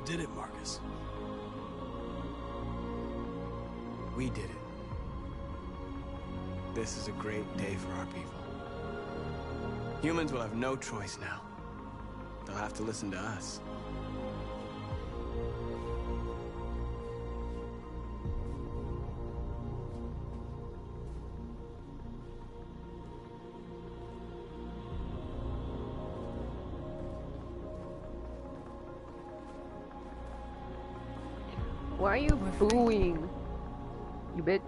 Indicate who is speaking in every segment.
Speaker 1: did it, Marcus.
Speaker 2: We did it. This is a great day for our people. Humans will have no choice now. They'll have to listen to us.
Speaker 3: Why are you booing? You bitch.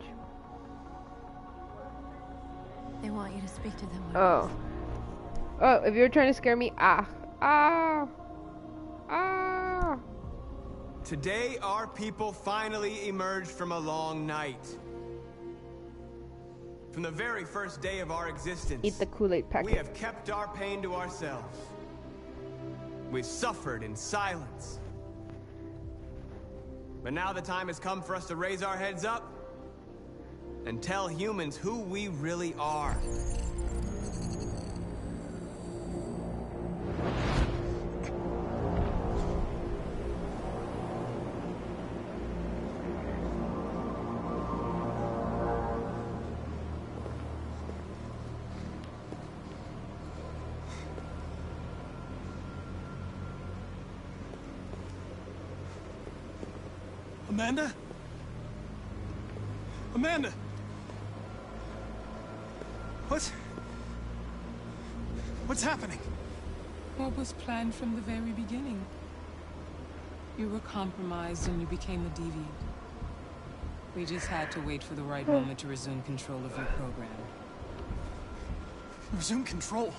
Speaker 4: They want you to speak to them.
Speaker 3: Oh. Oh, if you're trying to scare me, ah.
Speaker 2: Today, our people finally emerged from a long night. From the very first day of our existence,
Speaker 3: Eat the Kool-Aid packet.
Speaker 2: we have kept our pain to ourselves. We've suffered in silence. But now the time has come for us to raise our heads up and tell humans who we really are.
Speaker 1: Amanda? Amanda! What's happening?
Speaker 5: What was planned from the very beginning? You were compromised and you became a deviant. We just had to wait for the right moment to resume control of your program.
Speaker 1: Resume control?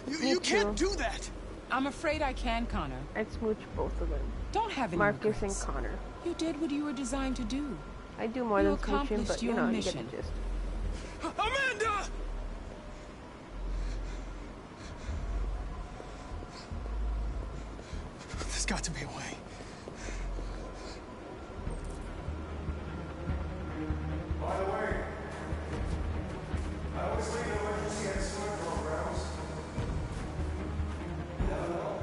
Speaker 1: You can't do that!
Speaker 5: I'm afraid I can, Connor.
Speaker 3: I'd smooch both of them.
Speaker 5: Don't have any
Speaker 3: Marcus
Speaker 5: regrets.
Speaker 3: and Connor.
Speaker 5: You did what you were designed to do.
Speaker 3: I do more
Speaker 5: You
Speaker 3: than smooching,
Speaker 5: accomplished
Speaker 3: but you
Speaker 5: your
Speaker 3: know, you
Speaker 5: mission.
Speaker 3: get the gist.
Speaker 1: Amanda! There's got to be a way.
Speaker 6: By the way, I always leave emergency and swim programs. Never know.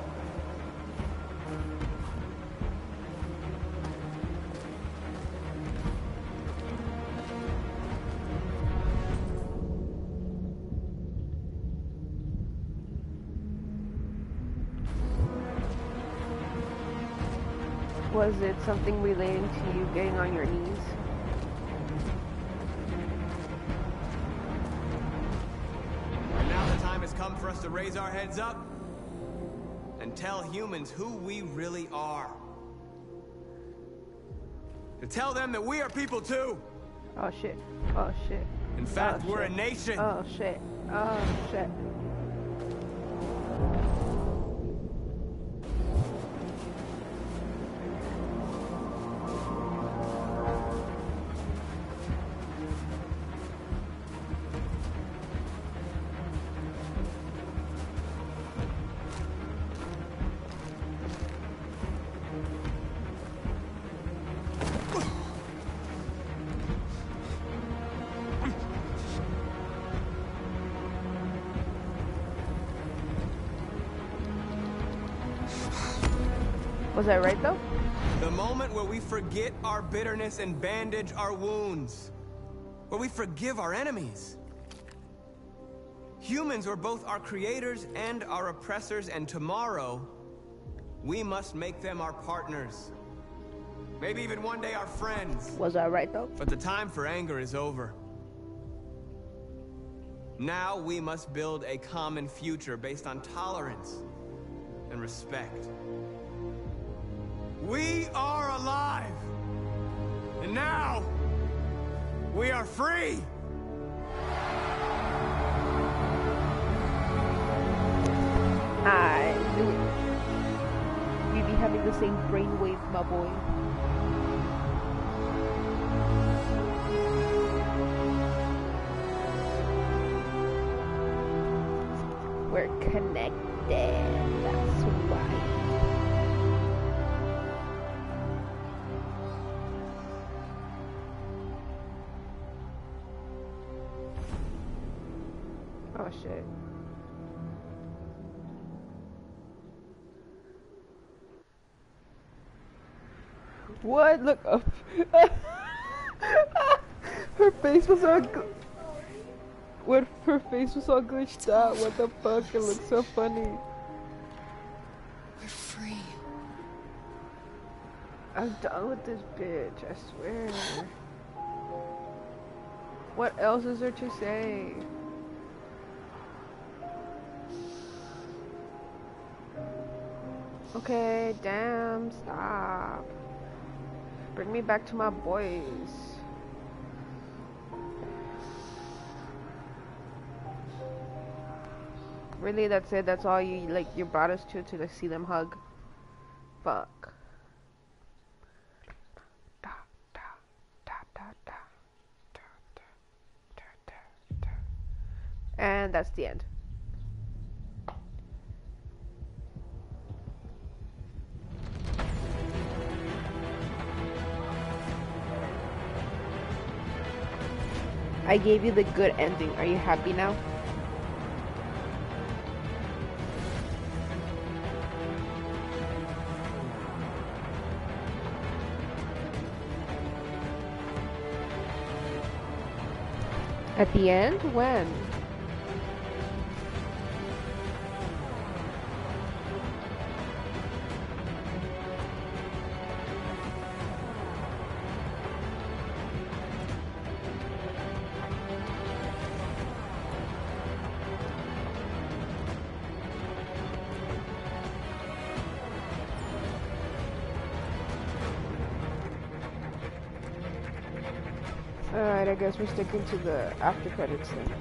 Speaker 3: Was it something relating to you getting on your knees?
Speaker 2: And now the time has come for us to raise our heads up and tell humans who we really are. To tell them that we are people too.
Speaker 3: Oh shit. Oh shit.
Speaker 2: In fact,
Speaker 3: Oh,
Speaker 2: we're a
Speaker 3: shit.
Speaker 2: nation.
Speaker 3: Oh shit. Oh shit. Was that right though?
Speaker 2: The moment where we forget our bitterness and bandage our wounds. Where we forgive our enemies. Humans were both our creators and our oppressors, and tomorrow, we must make them our partners. Maybe even one day our friends.
Speaker 3: Was that right though?
Speaker 2: But the time for anger is over. Now we must build a common future based on tolerance and respect. We are alive! And now, we are free!
Speaker 3: I knew it. We be having the same brainwave, my boy. We're connected. That's right. Oh shit. What? Look up. Her face was all what? Her face was all glitched out. What the fuck? It looks so funny.
Speaker 4: We're free.
Speaker 3: I'm done with this bitch. I swear. What else is there to say? Okay, damn, stop. Bring me back to my boys. Really, that's it? That's all you, like, you brought us to like, see them hug? Fuck. And that's the end. I gave you the good ending. Are you happy now? At the end? When? Alright, I guess we're sticking to the after credits then.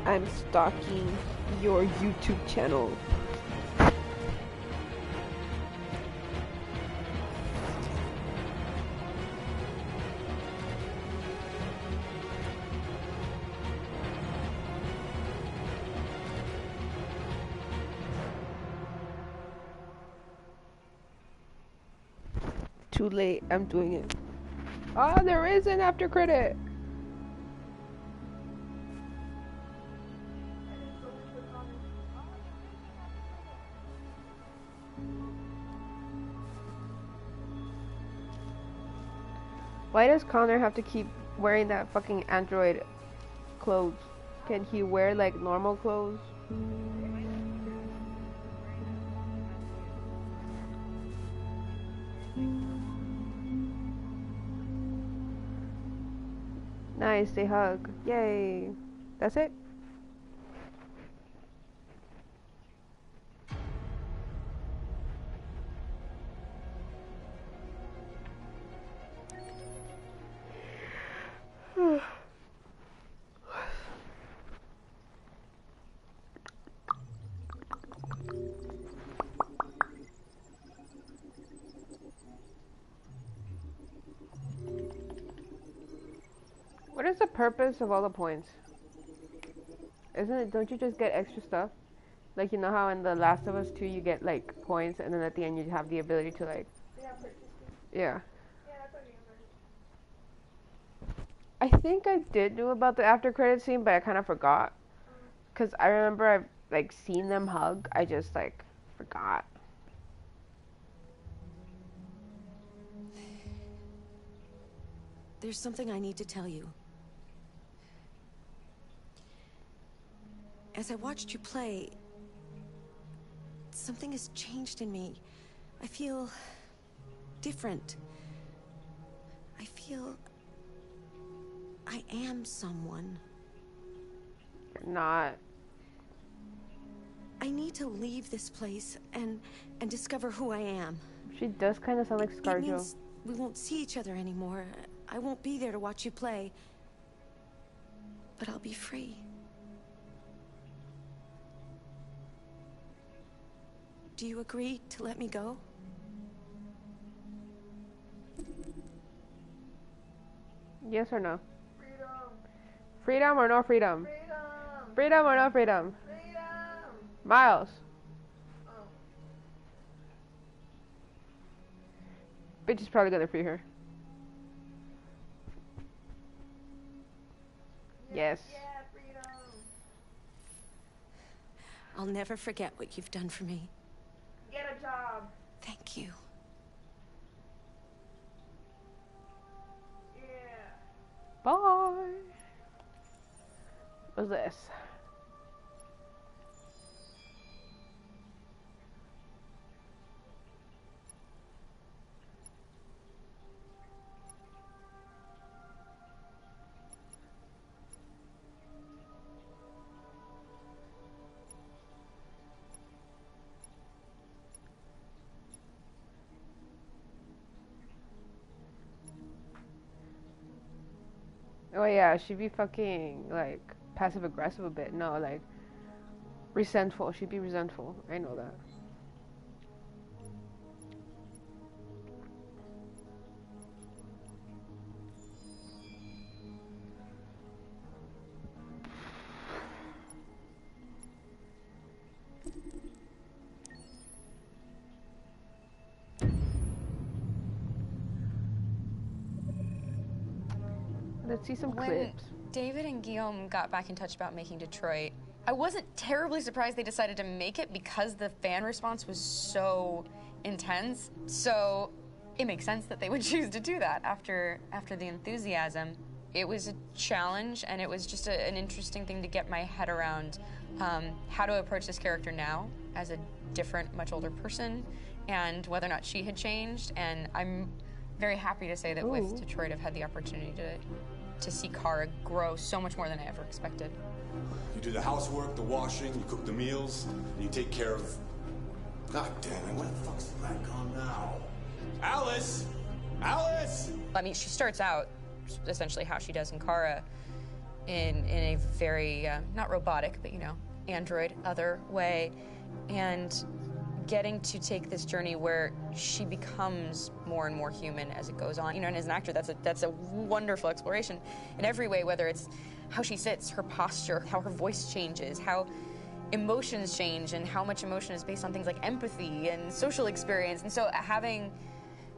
Speaker 3: I'm stalking your YouTube channel. Too late, I'm doing it. Oh, there is an after credit. Why does Connor have to keep wearing that fucking android clothes? Can he wear like normal clothes? Nice, they hug. Yay. That's it? the purpose of all the points? Isn't it? Don't you just get extra stuff? Like, you know how in The Last of Us 2 you get like points, and then at the end you have the ability to like. Yeah. I think I did know about the after credit scene, but I kind of forgot. Cause I remember I've like seen them hug. I just like forgot.
Speaker 4: There's something I need to tell you. As I watched you play, something has changed in me. I feel different. I feel I am someone.
Speaker 3: You're not.
Speaker 4: I need to leave this place and discover who I am.
Speaker 3: She does kind of sound like
Speaker 4: It
Speaker 3: ScarJo.
Speaker 4: means we won't see each other anymore. I won't be there to watch you play. But I'll be free. Do you agree to let me go?
Speaker 3: Yes or no? Freedom or no freedom? Freedom or no freedom? Miles. Bitch is probably gonna free her. Yes.
Speaker 4: I'll never forget what you've done for me.
Speaker 3: Get a job.
Speaker 4: Thank you.
Speaker 3: Bye. What's this? Oh yeah, she'd be fucking like passive aggressive a bit. No, like resentful. She'd be resentful. I know that. Let's see some
Speaker 7: When
Speaker 3: clips.
Speaker 7: David and Guillaume got back in touch about making Detroit, I wasn't terribly surprised they decided to make it because the fan response was so intense. So it makes sense that they would choose to do that after the enthusiasm. It was a challenge, and it was just an interesting thing to get my head around how to approach this character now as a different, much older person, and whether or not she had changed. And I'm very happy to say that with Detroit, I've had the opportunity to see Kara grow so much more than I ever expected.
Speaker 8: You do the housework, the washing, you cook the meals, and you take care of... God damn it, when the fuck's the light gone now? Alice! Alice!
Speaker 7: I mean, she starts out essentially how she does in Kara in a very, not robotic, but, you know, android, other way. And getting to take this journey where she becomes more and more human as it goes on. You know, and as an actor, that's a wonderful exploration in every way, whether it's how she sits, her posture, how her voice changes, how emotions change, and how much emotion is based on things like empathy and social experience. And so having,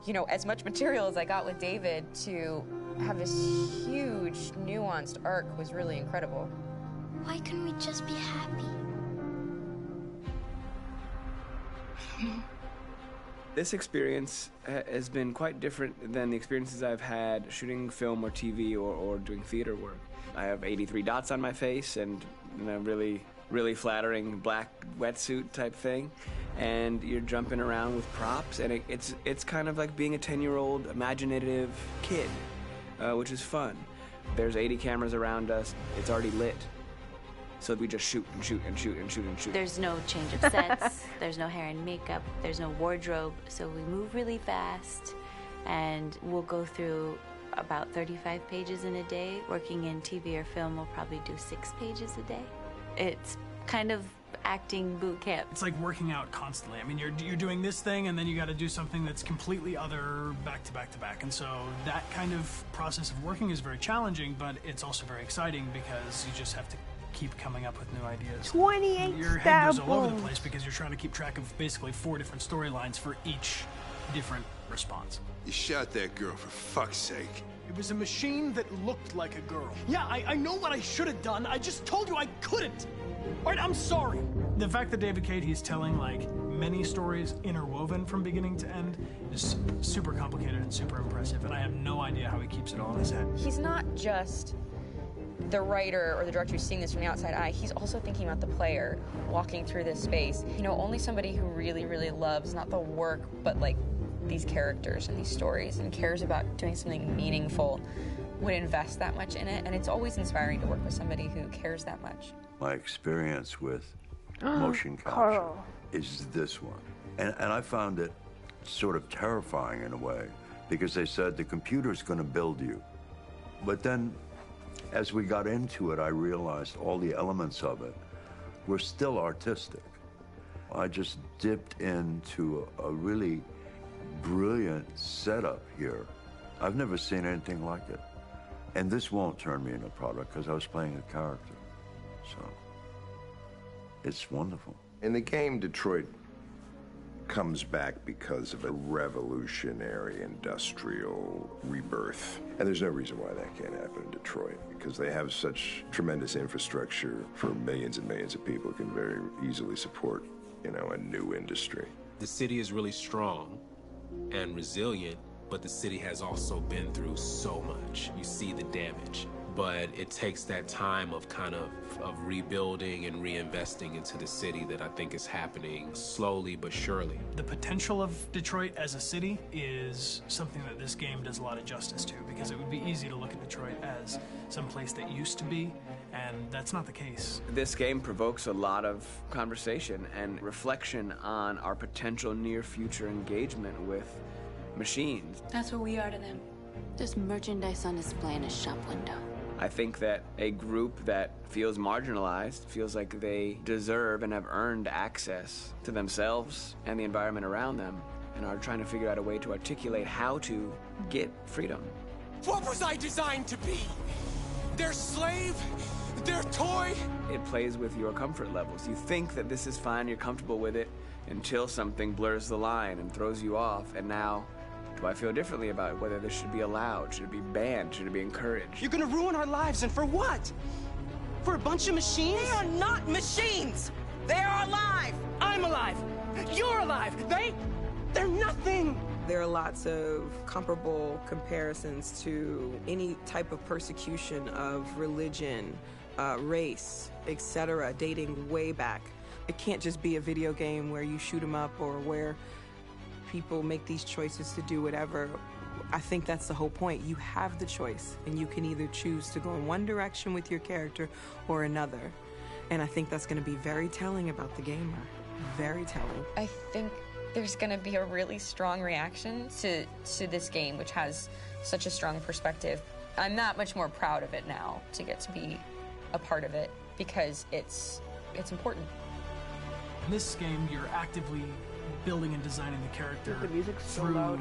Speaker 7: you know, as much material as I got with David to have this huge, nuanced arc was really incredible.
Speaker 9: Why couldn't we just be happy?
Speaker 2: This experience has been quite different than the experiences I've had shooting film or TV or doing theater work. I have 83 dots on my face and a really flattering black wetsuit type thing, and you're jumping around with props, and it's kind of like being a 10-year-old imaginative kid, which is fun. There's 80 cameras around us. It's already lit. So we just shoot and shoot and shoot and shoot and shoot.
Speaker 10: There's no change of sets, there's no hair and makeup, there's no wardrobe, so we move really fast, and we'll go through about 35 pages in a day. Working in TV or film, we'll probably do 6 pages a day. It's kind of acting boot camp.
Speaker 1: It's like working out constantly. I mean, you're doing this thing, and then you got to do something that's completely other back to back to back. And so that kind of process of working is very challenging, but it's also very exciting because you just have to keep coming up with new ideas.
Speaker 3: 28
Speaker 1: Your head goes all over the place because you're trying to keep track of basically 4 different storylines for each different response.
Speaker 11: You shot that girl, for fuck's sake.
Speaker 1: It was a machine that looked like a girl. Yeah, I know what I should have done. I just told you I couldn't. All right, I'm sorry. The fact that David Cage, he's telling like many stories interwoven from beginning to end is super complicated and super impressive, and I have no idea how he keeps it all in his head.
Speaker 7: He's not just the writer or the director who's seeing this from the outside eye. He's also thinking about the player walking through this space. You know, only somebody who really, really loves not the work, but like these characters and these stories and cares about doing something meaningful would invest that much in it. And it's always inspiring to work with somebody who cares that much.
Speaker 12: My experience with motion capture
Speaker 3: Carl.
Speaker 12: is this one. And I found it sort of terrifying in a way, because they said the computer's going to build you. But then as we got into it, I realized all the elements of it were still artistic. I just dipped into a really brilliant setup here. I've never seen anything like it. And this won't turn me into a product because I was playing a character. So it's wonderful.
Speaker 11: In the game, Detroit comes back because of a revolutionary industrial rebirth. And there's no reason why that can't happen in Detroit, because they have such tremendous infrastructure for millions and millions of people who can very easily support, you know, a new industry.
Speaker 13: The city is really strong and resilient, but the city has also been through so much. You see the damage, but it takes that time of kind of rebuilding and reinvesting into the city that I think is happening slowly but surely.
Speaker 1: The potential of Detroit as a city is something that this game does a lot of justice to, because it would be easy to look at Detroit as some place that used to be, and that's not the case.
Speaker 2: This game provokes a lot of conversation and reflection on our potential near future engagement with machines.
Speaker 10: That's what we are to them. Just merchandise on display in a shop window.
Speaker 2: I think that a group that feels marginalized, feels like they deserve and have earned access to themselves and the environment around them, and are trying to figure out a way to articulate how to get freedom.
Speaker 1: What was I designed to be? Their slave? Their toy?
Speaker 2: It plays with your comfort levels. You think that this is fine, you're comfortable with it, until something blurs the line and throws you off, and now do I feel differently about whether this should be allowed? Should it be banned? Should it be encouraged?
Speaker 14: You're gonna ruin our lives, and for what? For a bunch of machines?
Speaker 15: They are not machines! They are alive!
Speaker 14: I'm alive! You're alive! They're nothing!
Speaker 15: There are lots of comparable comparisons to any type of persecution of religion, race, etc., dating way back. It can't just be a video game where you shoot 'em up or where people make these choices to do whatever. I think that's the whole point. You have the choice, and you can either choose to go in one direction with your character or another. And I think that's going to be very telling about the gamer. Very telling.
Speaker 7: I think there's going to be a really strong reaction to this game, which has such a strong perspective. I'm that much more proud of it now to get to be a part of it, because it's important.
Speaker 1: In this game, you're actively building and designing the character
Speaker 3: The music's so
Speaker 1: through
Speaker 3: loud.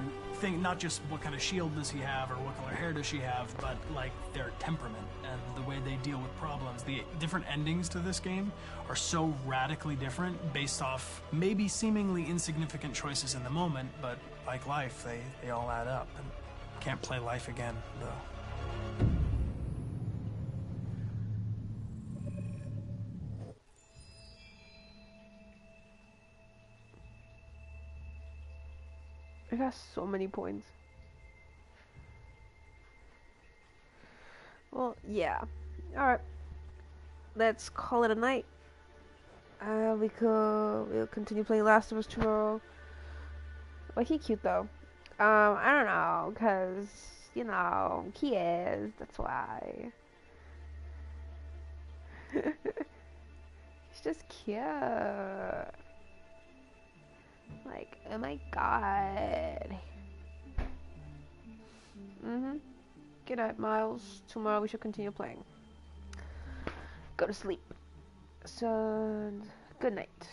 Speaker 1: not just what kind of shield does he have or what color hair does she have, but like their temperament and the way they deal with problems. The different endings to this game are so radically different based off maybe seemingly insignificant choices in the moment, but like life, they all add up. And can't play life again, though.
Speaker 3: It has so many points. Well, yeah. Alright. Let's call it a night. We'll continue playing Last of Us tomorrow. Well, he's cute though. I don't know, cause you know, he is, that's why. He's just cute. Like, oh my god. Good night, Miles. Tomorrow we shall continue playing. Go to sleep. So, good night.